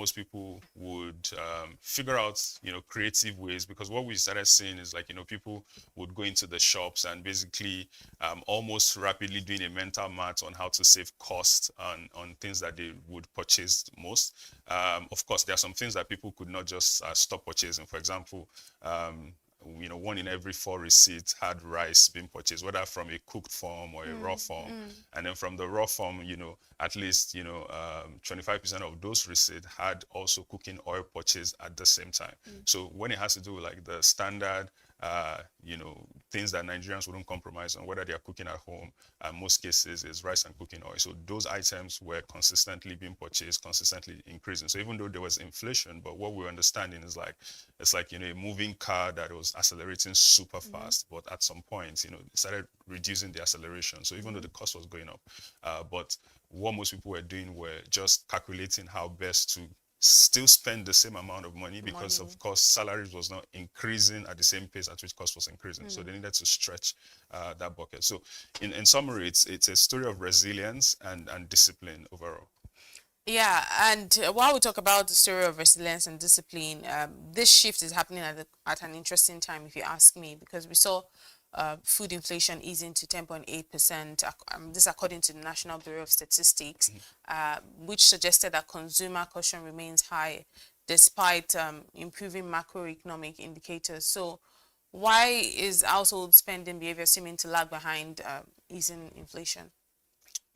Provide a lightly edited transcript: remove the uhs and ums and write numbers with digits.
most people would figure out, creative ways, because what we started seeing is like, people would go into the shops and basically almost rapidly doing a mental math on how to save cost on things that they would purchase most. Of course, there are some things that people could not just stop purchasing. For example, 1 in every 4 receipts had rice being purchased, whether from a cooked form or a raw form. And then from the raw form, at least 25% of those receipts had also cooking oil purchased at the same time. So when it has to do with like the standard things that Nigerians wouldn't compromise on, whether they are cooking at home, most cases is rice and cooking oil. So those items were consistently being purchased, consistently increasing. So even though there was inflation, but what we're understanding is like, it's like, a moving car that was accelerating super fast, but at some point, it started reducing the acceleration. So even though the cost was going up, but what most people were doing were just calculating how best to still spend the same amount of money, because of course salaries was not increasing at the same pace at which cost was increasing. So they needed to stretch that bucket. So in summary, it's a story of resilience and discipline overall. Yeah, and while we talk about the story of resilience and discipline, this shift is happening at an interesting time, if you ask me, because we saw food inflation easing to 10.8%, this according to the National Bureau of Statistics, which suggested that consumer caution remains high despite improving macroeconomic indicators. So why is household spending behavior seeming to lag behind easing inflation?